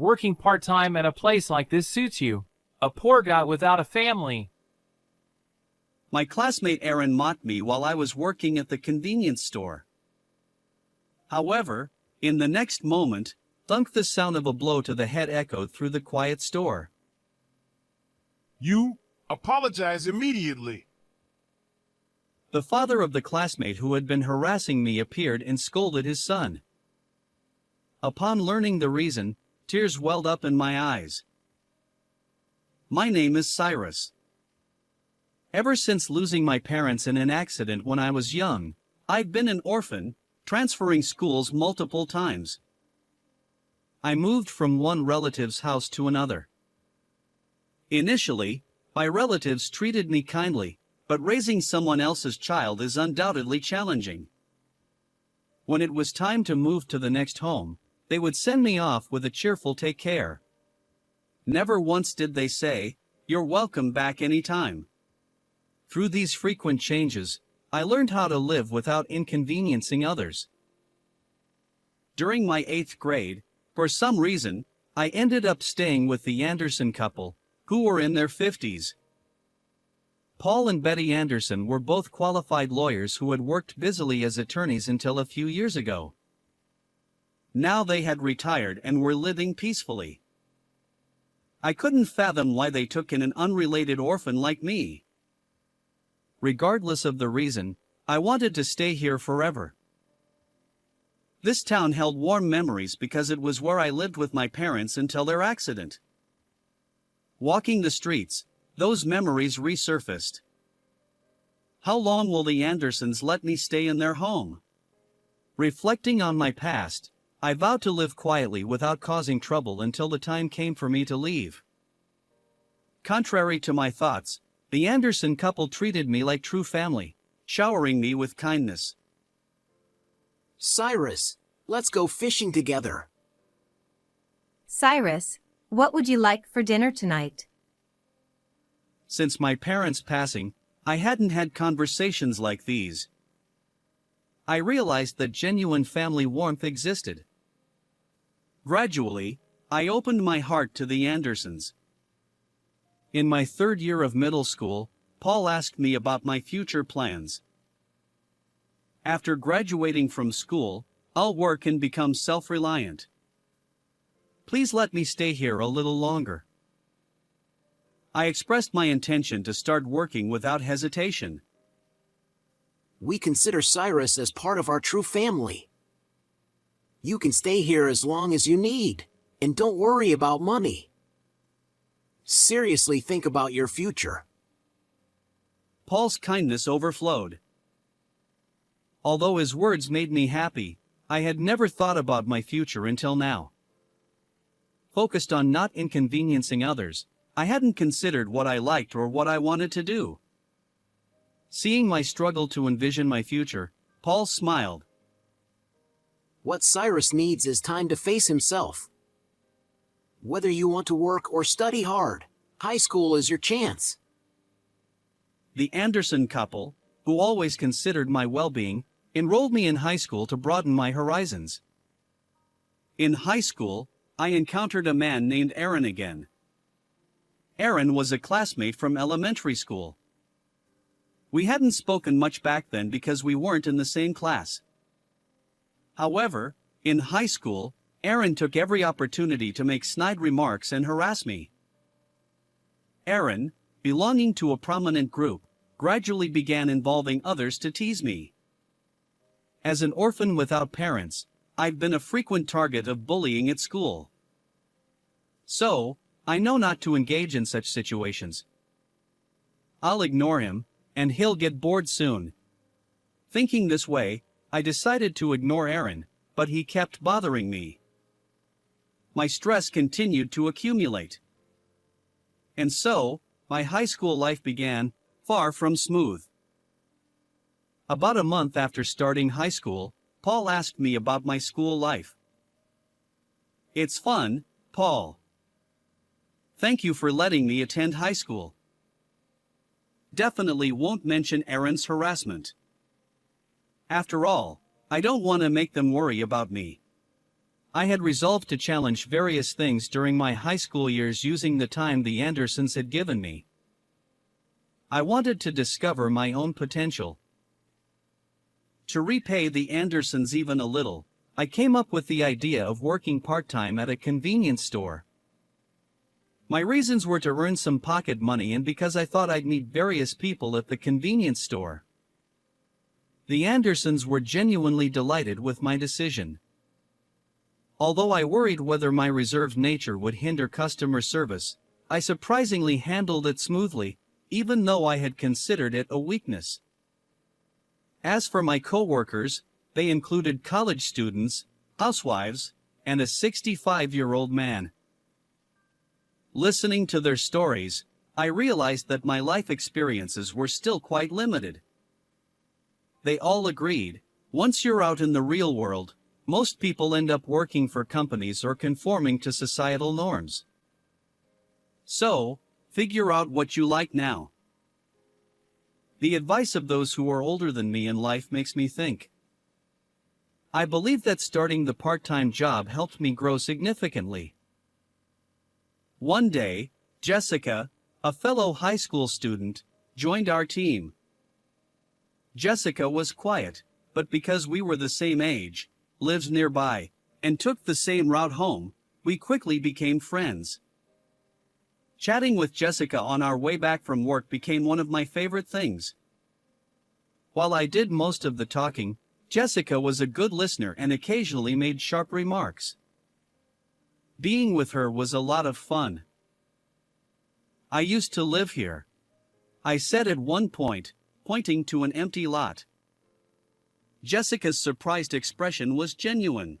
Working part-time at a place like this suits you. A poor guy without a family. My classmate Aaron mocked me while I was working at the convenience store. However, in the next moment, thunk, the sound of a blow to the head echoed through the quiet store. You apologize immediately. The father of the classmate who had been harassing me appeared and scolded his son. Upon learning the reason, tears welled up in my eyes. My name is Cyrus. Ever since losing my parents in an accident when I was young, I've been an orphan, transferring schools multiple times. I moved from one relative's house to another. Initially, my relatives treated me kindly, but raising someone else's child is undoubtedly challenging. When it was time to move to the next home, they would send me off with a cheerful "take care." Never once did they say, "You're welcome back anytime." Through these frequent changes, I learned how to live without inconveniencing others. During my 8th grade, for some reason, I ended up staying with the Anderson couple, who were in their 50s. Paul and Betty Anderson were both qualified lawyers who had worked busily as attorneys until a few years ago. Now they had retired and were living peacefully. I couldn't fathom why they took in an unrelated orphan like me. Regardless of the reason, I wanted to stay here forever. This town held warm memories because it was where I lived with my parents until their accident. Walking the streets, those memories resurfaced. How long will the Andersons let me stay in their home? Reflecting on my past, I vowed to live quietly without causing trouble until the time came for me to leave. Contrary to my thoughts, the Anderson couple treated me like true family, showering me with kindness. Cyrus, let's go fishing together. Cyrus, what would you like for dinner tonight? Since my parents' passing, I hadn't had conversations like these. I realized that genuine family warmth existed. Gradually, I opened my heart to the Andersons. In my 3rd year of middle school, Paul asked me about my future plans. After graduating from school, I'll work and become self-reliant. Please let me stay here a little longer. I expressed my intention to start working without hesitation. We consider Cyrus as part of our true family. You can stay here as long as you need, and don't worry about money. Seriously think about your future. Paul's kindness overflowed. Although his words made me happy, I had never thought about my future until now. Focused on not inconveniencing others, I hadn't considered what I liked or what I wanted to do. Seeing my struggle to envision my future, Paul smiled. What Cyrus needs is time to face himself. Whether you want to work or study hard, high school is your chance. The Anderson couple, who always considered my well-being, enrolled me in high school to broaden my horizons. In high school, I encountered a man named Aaron again. Aaron was a classmate from elementary school. We hadn't spoken much back then because we weren't in the same class. However, in high school, Aaron took every opportunity to make snide remarks and harass me. Aaron, belonging to a prominent group, gradually began involving others to tease me. As an orphan without parents, I've been a frequent target of bullying at school. So, I know not to engage in such situations. I'll ignore him, and he'll get bored soon. Thinking this way, I decided to ignore Aaron, but he kept bothering me. My stress continued to accumulate. And so, my high school life began, far from smooth. About a month after starting high school, Paul asked me about my school life. It's fun, Paul. Thank you for letting me attend high school. Definitely won't mention Aaron's harassment. After all, I don't want to make them worry about me. I had resolved to challenge various things during my high school years using the time the Andersons had given me. I wanted to discover my own potential. To repay the Andersons even a little, I came up with the idea of working part-time at a convenience store. My reasons were to earn some pocket money and because I thought I'd meet various people at the convenience store. The Andersons were genuinely delighted with my decision. Although I worried whether my reserved nature would hinder customer service, I surprisingly handled it smoothly, even though I had considered it a weakness. As for my co-workers, they included college students, housewives, and a 65-year-old man. Listening to their stories, I realized that my life experiences were still quite limited. They all agreed, once you're out in the real world, most people end up working for companies or conforming to societal norms. So, figure out what you like now. The advice of those who are older than me in life makes me think. I believe that starting the part-time job helped me grow significantly. One day, Jessica, a fellow high school student, joined our team. Jessica was quiet, but because we were the same age, lived nearby, and took the same route home, we quickly became friends. Chatting with Jessica on our way back from work became one of my favorite things. While I did most of the talking, Jessica was a good listener and occasionally made sharp remarks. Being with her was a lot of fun. I used to live here, I said at one point, pointing to an empty lot. Jessica's surprised expression was genuine.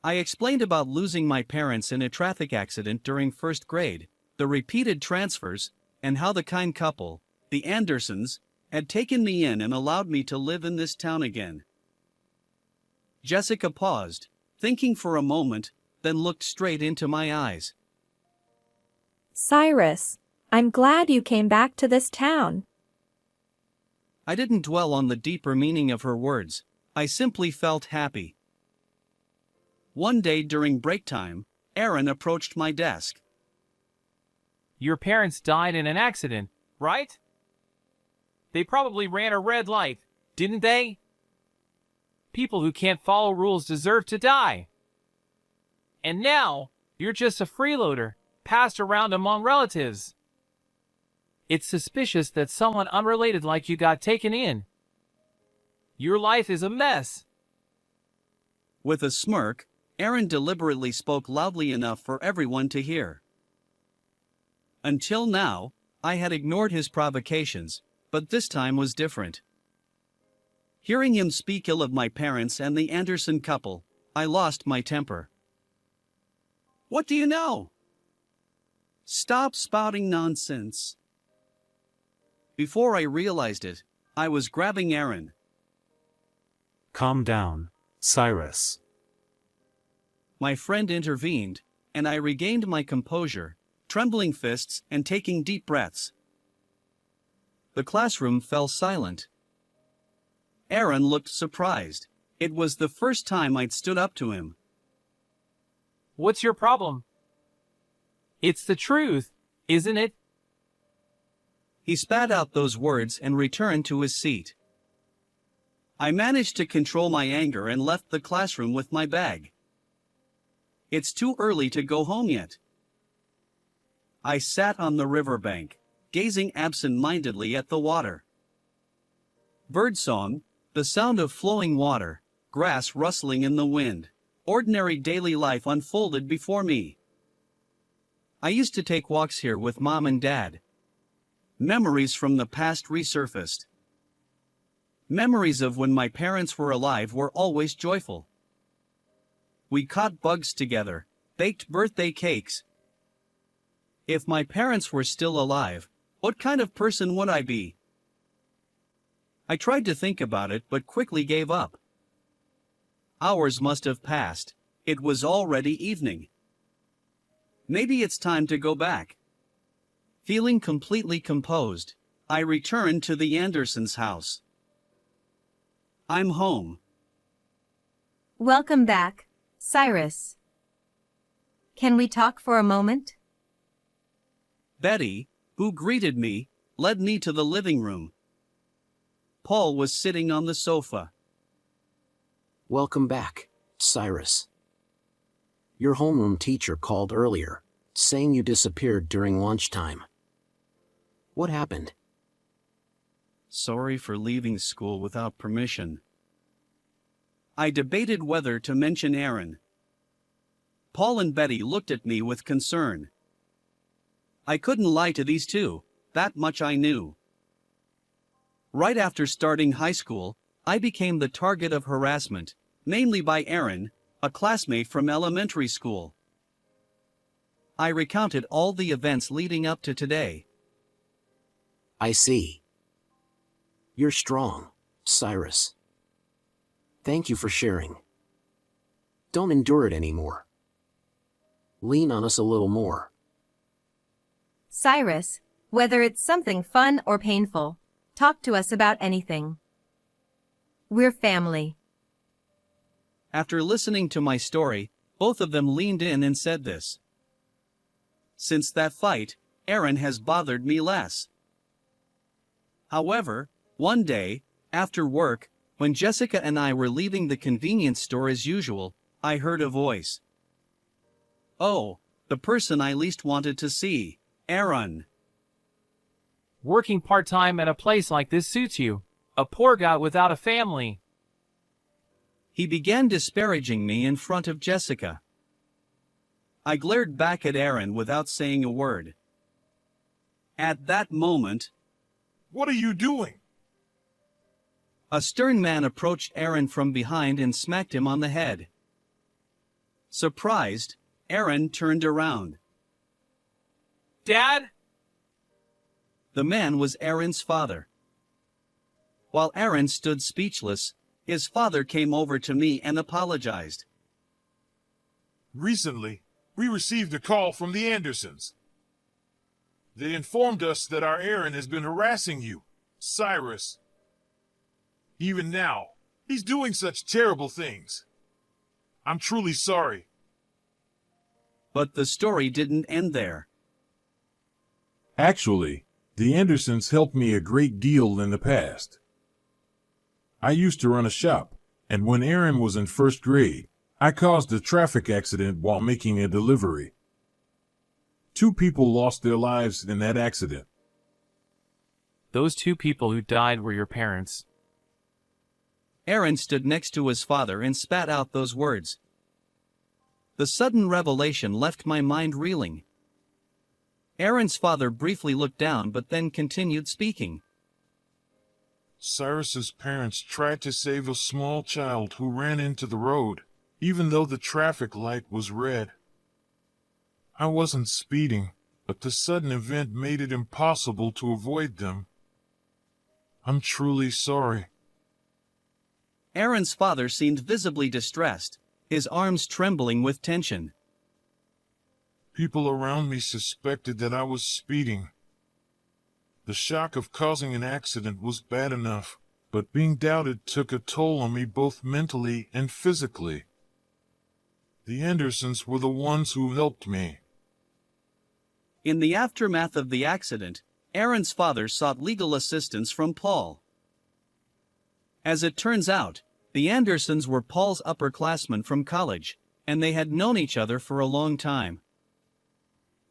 I explained about losing my parents in a traffic accident during first grade, the repeated transfers, and how the kind couple, the Andersons, had taken me in and allowed me to live in this town again. Jessica paused, thinking for a moment, then looked straight into my eyes. Cyrus, I'm glad you came back to this town. I didn't dwell on the deeper meaning of her words, I simply felt happy. One day during break time, Aaron approached my desk. Your parents died in an accident, right? They probably ran a red light, didn't they? People who can't follow rules deserve to die. And now, you're just a freeloader, passed around among relatives. It's suspicious that someone unrelated like you got taken in. Your life is a mess. With a smirk, Aaron deliberately spoke loudly enough for everyone to hear. Until now, I had ignored his provocations, but this time was different. Hearing him speak ill of my parents and the Anderson couple, I lost my temper. What do you know? Stop spouting nonsense. Before I realized it, I was grabbing Aaron. Calm down, Cyrus. My friend intervened, and I regained my composure, trembling fists and taking deep breaths. The classroom fell silent. Aaron looked surprised. It was the first time I'd stood up to him. What's your problem? It's the truth, isn't it? He spat out those words and returned to his seat. I managed to control my anger and left the classroom with my bag. It's too early to go home yet. I sat on the riverbank, gazing absent-mindedly at the water. Birdsong, the sound of flowing water, grass rustling in the wind, ordinary daily life unfolded before me. I used to take walks here with Mom and Dad. Memories from the past resurfaced. Memories of when my parents were alive were always joyful. We caught bugs together, baked birthday cakes. If my parents were still alive, what kind of person would I be? I tried to think about it but quickly gave up. Hours must have passed. It was already evening. Maybe it's time to go back. Feeling completely composed, I returned to the Andersons' house. I'm home. Welcome back, Cyrus. Can we talk for a moment? Betty, who greeted me, led me to the living room. Paul was sitting on the sofa. Welcome back, Cyrus. Your homeroom teacher called earlier, saying you disappeared during lunchtime. What happened? Sorry for leaving school without permission. I debated whether to mention Aaron. Paul and Betty looked at me with concern. I couldn't lie to these two, that much I knew. Right after starting high school, I became the target of harassment, mainly by Aaron, a classmate from elementary school. I recounted all the events leading up to today. I see. You're strong, Cyrus. Thank you for sharing. Don't endure it anymore. Lean on us a little more. Cyrus, whether it's something fun or painful, talk to us about anything. We're family. After listening to my story, both of them leaned in and said this. Since that fight, Aaron has bothered me less. However, one day, after work, when Jessica and I were leaving the convenience store as usual, I heard a voice. Oh, the person I least wanted to see, Aaron. Working part-time at a place like this suits you. A poor guy without a family. He began disparaging me in front of Jessica. I glared back at Aaron without saying a word. At that moment, What are you doing? a stern man approached Aaron from behind and smacked him on the head. Surprised, Aaron turned around. Dad? The man was Aaron's father. While Aaron stood speechless, his father came over to me and apologized. Recently, we received a call from the Andersons. They informed us that our Aaron has been harassing you, Cyrus. Even now, he's doing such terrible things. I'm truly sorry. But the story didn't end there. Actually, the Andersons helped me a great deal in the past. I used to run a shop, and when Aaron was in first grade, I caused a traffic accident while making a delivery. 2 people lost their lives in that accident. Those 2 people who died were your parents. Aaron stood next to his father and spat out those words. The sudden revelation left my mind reeling. Aaron's father briefly looked down but then continued speaking. Cyrus's parents tried to save a small child who ran into the road, even though the traffic light was red. I wasn't speeding, but the sudden event made it impossible to avoid them. I'm truly sorry. Aaron's father seemed visibly distressed, his arms trembling with tension. People around me suspected that I was speeding. The shock of causing an accident was bad enough, but being doubted took a toll on me both mentally and physically. The Andersons were the ones who helped me. In the aftermath of the accident, Aaron's father sought legal assistance from Paul. As it turns out, the Andersons were Paul's upperclassmen from college, and they had known each other for a long time.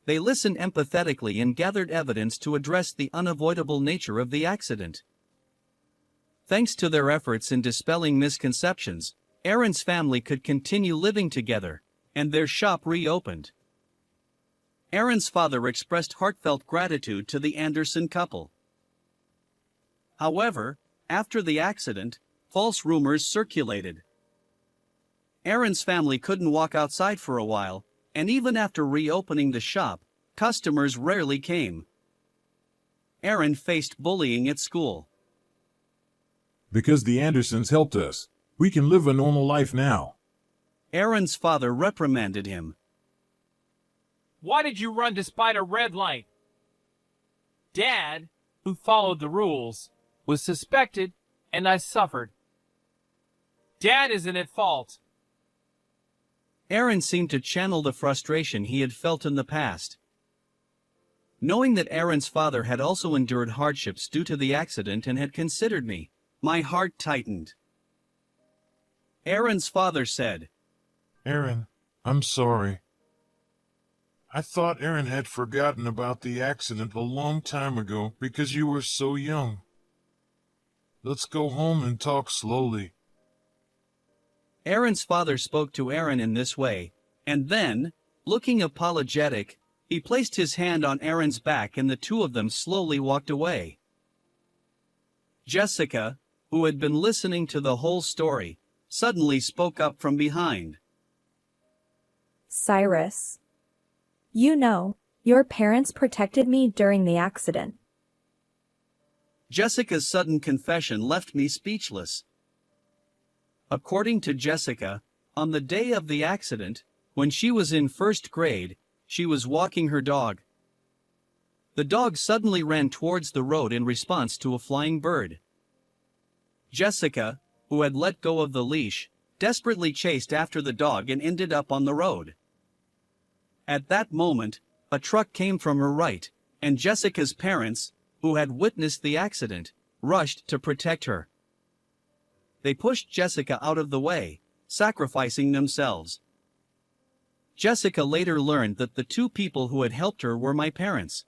They listened empathetically and gathered evidence to address the unavoidable nature of the accident. Thanks to their efforts in dispelling misconceptions, Aaron's family could continue living together, and their shop reopened. Aaron's father expressed heartfelt gratitude to the Anderson couple. However, after the accident, false rumors circulated. Aaron's family couldn't walk outside for a while, and even after reopening the shop, customers rarely came. Aaron faced bullying at school. Because the Andersons helped us, we can live a normal life now. Aaron's father reprimanded him. Why did you run despite a red light? Dad, who followed the rules, was suspected, and I suffered. Dad isn't at fault. Aaron seemed to channel the frustration he had felt in the past. Knowing that Aaron's father had also endured hardships due to the accident and had considered me, my heart tightened. Aaron's father said, Aaron, I'm sorry. I thought Aaron had forgotten about the accident a long time ago because you were so young. Let's go home and talk slowly. Aaron's father spoke to Aaron in this way, and then, looking apologetic, he placed his hand on Aaron's back and the two of them slowly walked away. Jessica, who had been listening to the whole story, suddenly spoke up from behind. Cyrus. You know, your parents protected me during the accident. Jessica's sudden confession left me speechless. According to Jessica, on the day of the accident, when she was in first grade, she was walking her dog. The dog suddenly ran towards the road in response to a flying bird. Jessica, who had let go of the leash, desperately chased after the dog and ended up on the road. At that moment, a truck came from her right, and Jessica's parents, who had witnessed the accident, rushed to protect her. They pushed Jessica out of the way, sacrificing themselves. Jessica later learned that the two people who had helped her were my parents.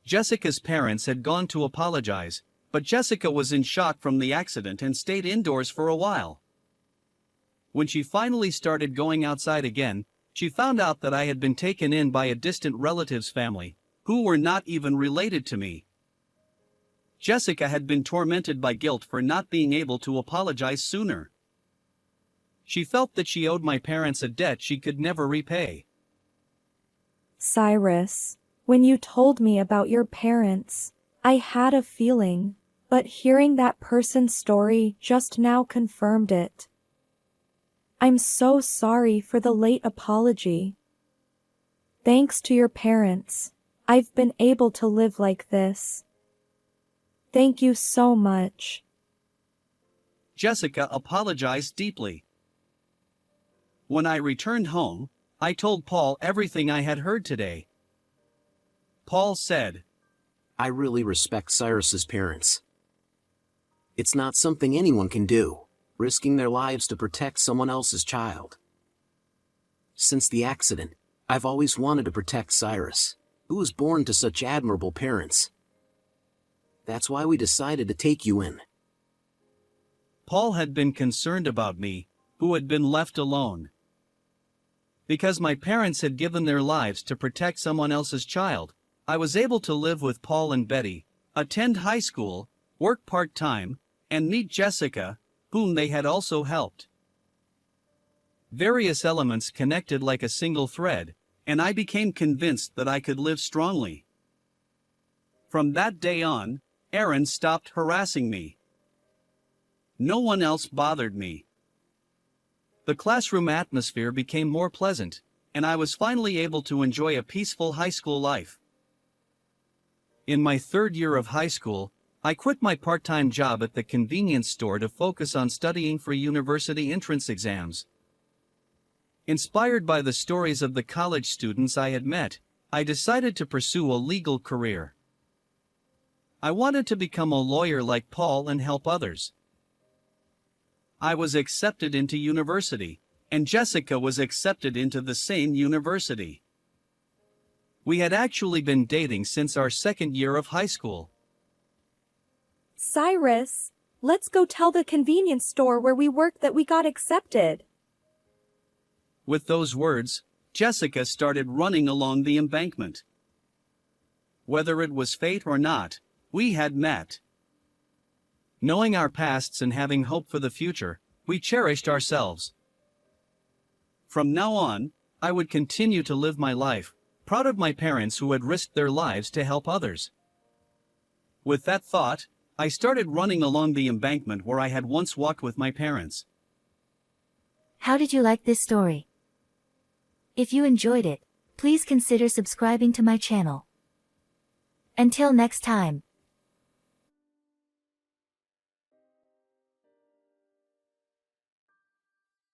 Jessica's parents had gone to apologize, but Jessica was in shock from the accident and stayed indoors for a while. When she finally started going outside again, she found out that I had been taken in by a distant relative's family, who were not even related to me. Jessica had been tormented by guilt for not being able to apologize sooner. She felt that she owed my parents a debt she could never repay. Cyrus, when you told me about your parents, I had a feeling, but hearing that person's story just now confirmed it. I'm so sorry for the late apology. Thanks to your parents, I've been able to live like this. Thank you so much. Jessica apologized deeply. When I returned home, I told Paul everything I had heard today. Paul said, I really respect Cyrus's parents. It's not something anyone can do, risking their lives to protect someone else's child. Since the accident, I've always wanted to protect Cyrus, who was born to such admirable parents. That's why we decided to take you in. Paul had been concerned about me, who had been left alone. Because my parents had given their lives to protect someone else's child, I was able to live with Paul and Betty, attend high school, work part-time, and meet Jessica, whom they had also helped. Various elements connected like a single thread, and I became convinced that I could live strongly. From that day on, Aaron stopped harassing me. No one else bothered me. The classroom atmosphere became more pleasant, and I was finally able to enjoy a peaceful high school life. In my third year of high school, I quit my part-time job at the convenience store to focus on studying for university entrance exams. Inspired by the stories of the college students I had met, I decided to pursue a legal career. I wanted to become a lawyer like Paul and help others. I was accepted into university, and Jessica was accepted into the same university. We had actually been dating since our second year of high school. Cyrus, let's go tell the convenience store where we work that we got accepted. With those words, Jessica started running along the embankment. Whether it was fate or not, we had met. Knowing our pasts and having hope for the future, we cherished ourselves. From now on, I would continue to live my life, proud of my parents who had risked their lives to help others. With that thought, I started running along the embankment where I had once walked with my parents. How did you like this story? If you enjoyed it, please consider subscribing to my channel. Until next time.